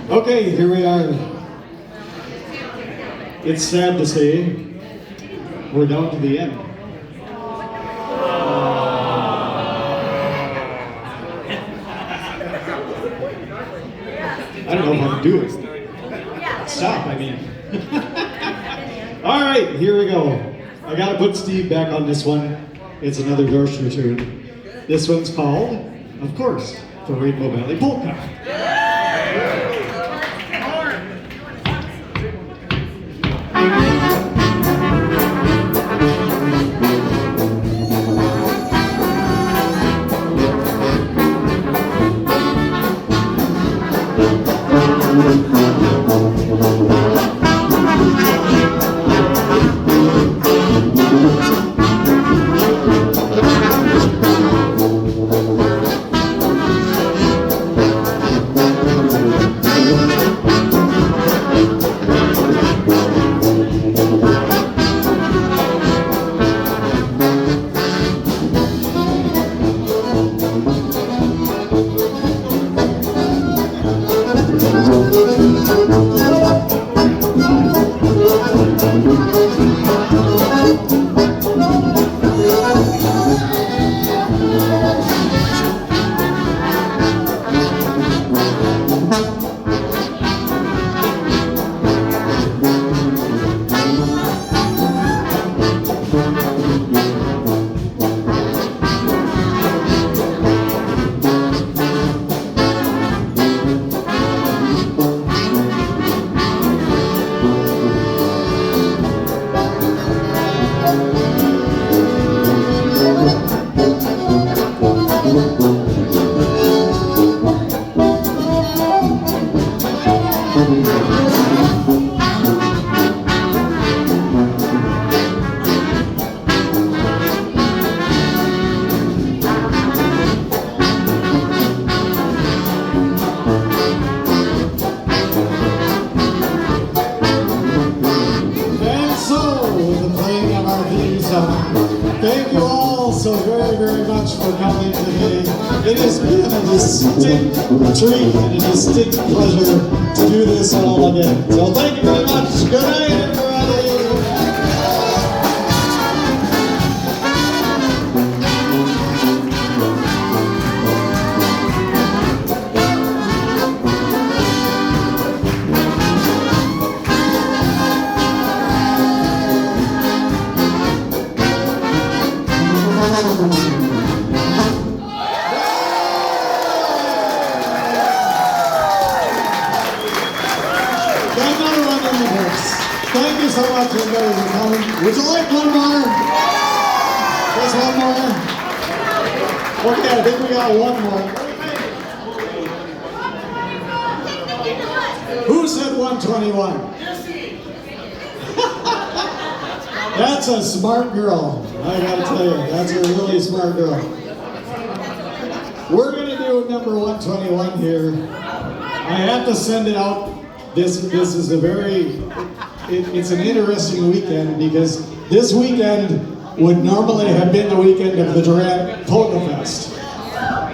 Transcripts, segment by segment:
Okay, here we are. It's sad to say, we're down to the end. I don't know if I can do it. Stop, I mean. All right, here we go. I gotta put Steve back on this one. It's another Dorschner tune. This one's called, of course, the Rainbow Valley Polka. Thank you all so very, very much for coming today. It has been a distinct treat and a distinct pleasure to do this all again. So thank you very much. Good night, everybody. Thank you so much, everybody, for coming. Would you like one more? Just one more? Okay, I think we got one more. Who said 121? That's a smart girl. I gotta tell you, that's a really smart girl. We're gonna do number 121 here. I have to send it out. This is a very, it's an interesting weekend because this weekend would normally have been the weekend of the Durant Polka Fest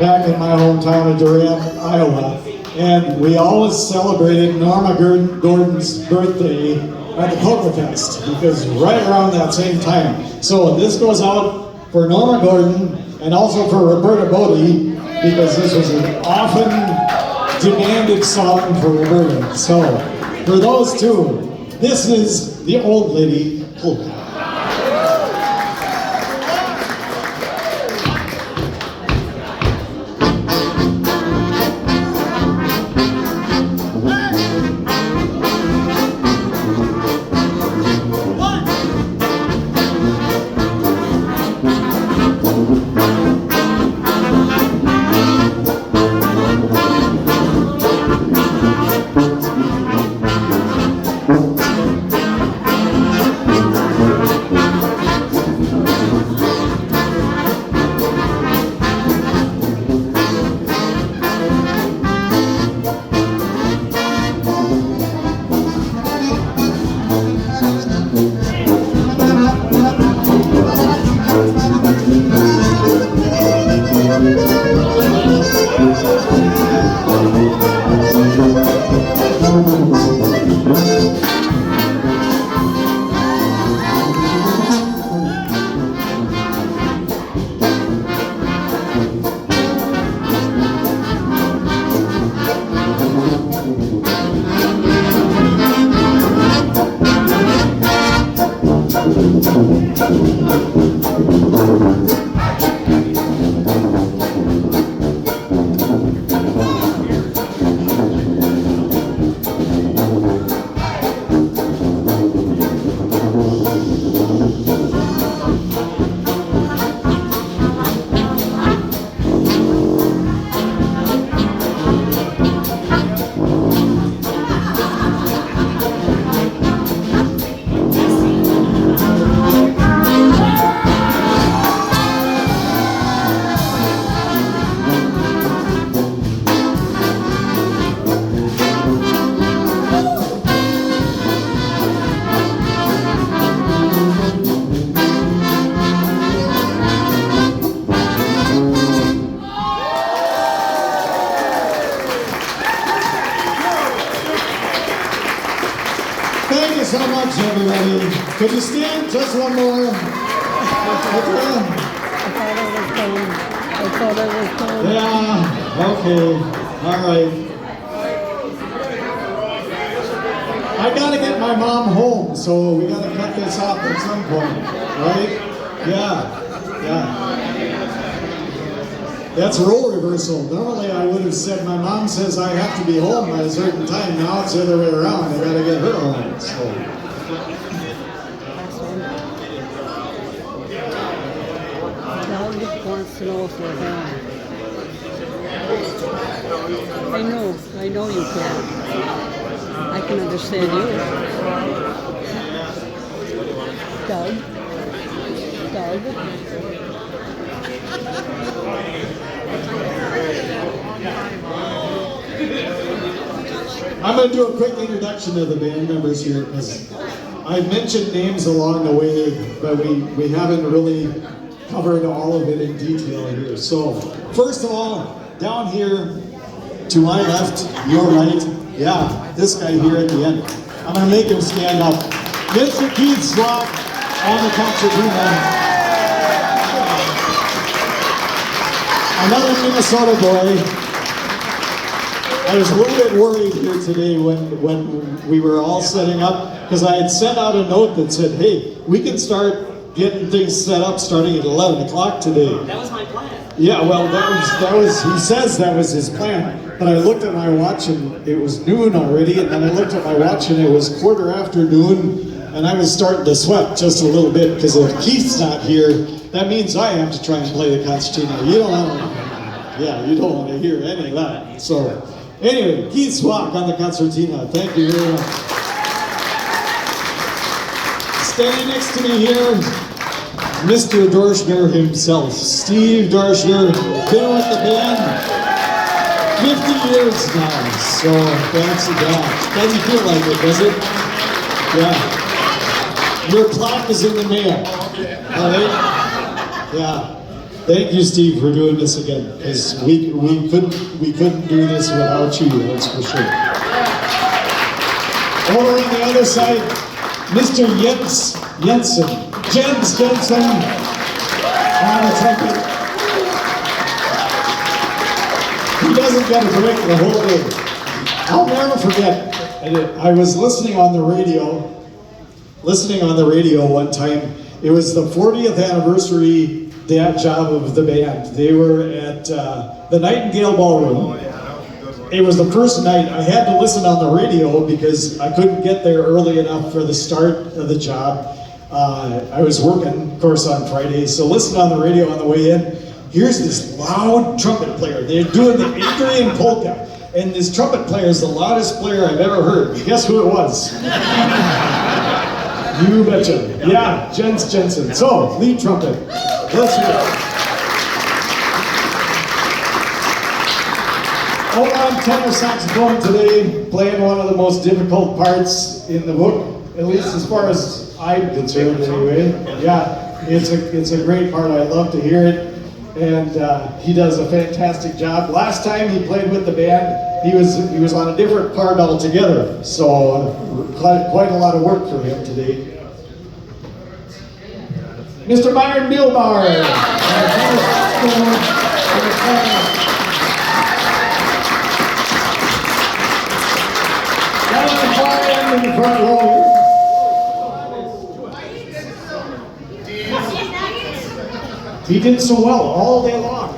back in my hometown of Durant, Iowa. And we always celebrated Norma Gordon's birthday at the Polka Fest because right around that same time. So this goes out for Norma Gordon and also for Roberta Bodie because this was an often demanded song for Roberta. So for those two, this is the Old Lady Polka. Thank you so much, everybody. Could you stand just one more? Yeah, okay, all right. I gotta get my mom home, so we gotta cut this off at some point, right? Yeah. That's role reversal. Normally I would have said, my mom says I have to be home by a certain time. Now it's the other way around. I gotta get her home, so. Doug wants to know if we're home. I know you can. I can understand you. Doug? I'm going to do a quick introduction of the band members here because I've mentioned names along the way, but we haven't really covered all of it in detail here. So, first of all, down here to my left, your right, yeah, this guy here at the end. I'm going to make him stand up. Mr. Keith Slock on the concertina. Another Minnesota boy. I was a little bit worried here today when we were all setting up because I had sent out a note that said, hey, we can start getting things set up starting at 11 o'clock today. That was my plan. Yeah, well, that was he says that was his plan. But I looked at my watch and it was noon already, and then I looked at my watch and it was quarter after noon, and I was starting to sweat just a little bit because if Keith's not here, that means I have to try and play the concertina. You don't want to hear any of that. So. Anyway, Keith Swock on the concertina. Thank you very much. Standing next to me here, Mr. Dorschner himself, Steve Dorschner, been with the band 50 years now. So thanks to God. Doesn't feel like it, does it? Yeah. Your plaque is in the mail. All right? Yeah. Thank you, Steve, for doing this again, because we couldn't do this without you, that's for sure. Over on the other side, Mr. Jens Jensen on the trumpet. He doesn't get a break the whole day. I'll never forget, I was listening on the radio one time. It was the 40th anniversary job of the band. They were at the Nightingale Ballroom. It was the first night. I had to listen on the radio because I couldn't get there early enough for the start of the job. I was working, of course, on Fridays, so listen on the radio on the way in. Here's this loud trumpet player. They're doing the Adrian Polka, and this trumpet player is the loudest player I've ever heard. Guess who it was? You betcha. Yeah, Jens Jensen. So, lead trumpet. Let's hear it. Over on tenor saxophone today, playing one of the most difficult parts in the book, at least as far as I'm concerned anyway. Yeah, it's a great part. I love to hear it. And he does a fantastic job. Last time he played with the band, he was on a different part altogether. So quite a lot of work for him today. Mr. Byron Bielbar. Down on the far end in the front row. He did so well all day long.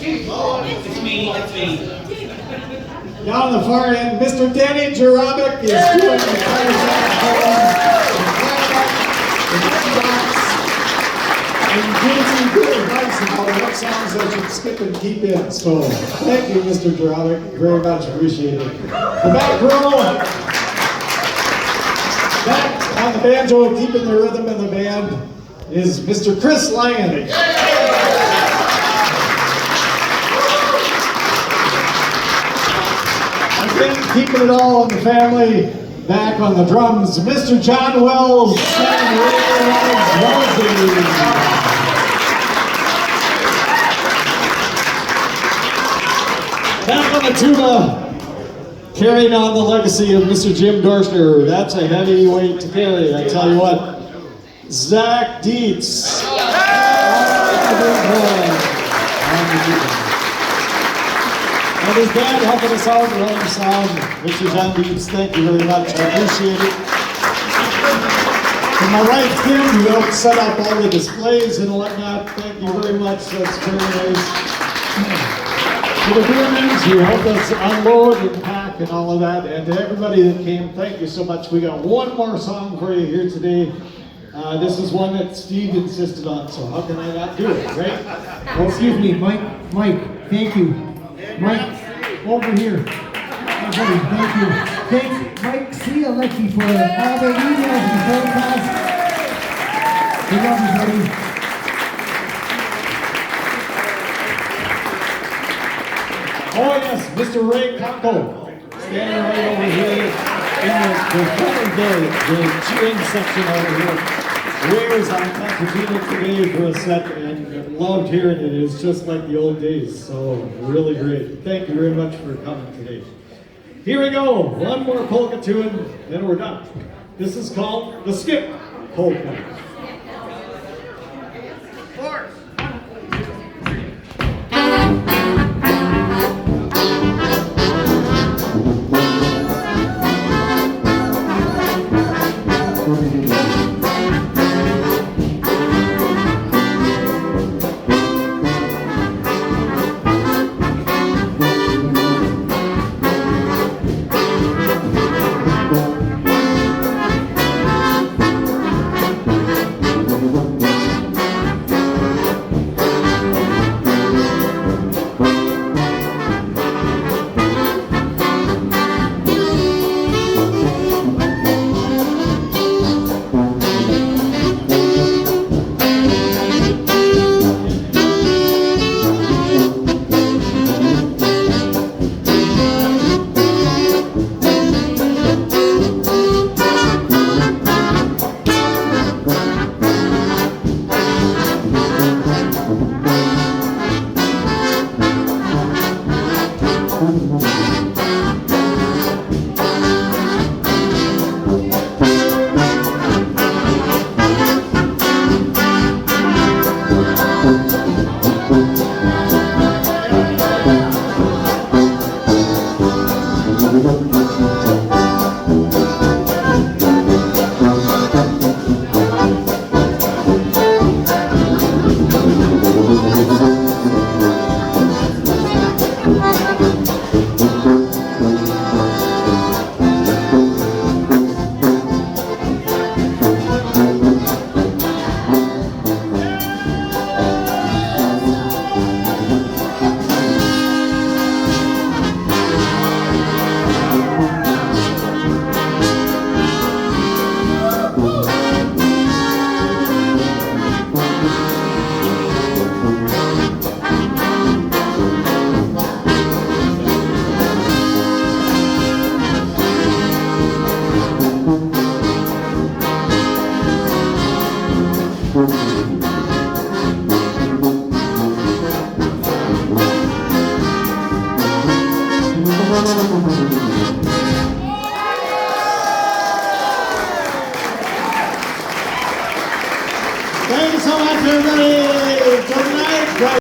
It's me. Down on the far end, Mr. Danny Jarabic is doing the and giving some good advice about what songs I should skip and keep in. So thank you, Mr. Jarabic. Very much appreciated. The back row, back on the banjo, keeping the rhythm in the band, is Mr. Chris Lyon. Again, keeping it all in the family. Back on the drums, Mr. John Wells. Back on the tuba, carrying on the legacy of Mr. Jim Dorschner. That's a heavy weight to carry, I tell you what. Zach Dietz. And his dad helping us out running the sound, Mr. John Dietz, thank you very much, I appreciate it. To my right, Kim, who helped set up all the displays and whatnot, thank you very much, that's very nice. To the beermen who helped us unload and pack and all of that, and to everybody that came, thank you so much. We got one more song for you here today. This is one that Steve insisted on, so how can I not do it, right? Oh, excuse me, Mike, thank you. Mike, over here. Everybody, thank you. Thanks, Mike Cialecki, for all the emails and phone calls. We love you, buddy. Oh yes, Mr. Ray Conco, standing right over here in the cheering section over here. Ray was on Pasadena today for a set and loved hearing it. It's just like the old days, so really great. Thank you very much for coming today. Here we go, one more polka tune, then we're done. This is called the Skip Polka. Thank you so much, everybody. Good night.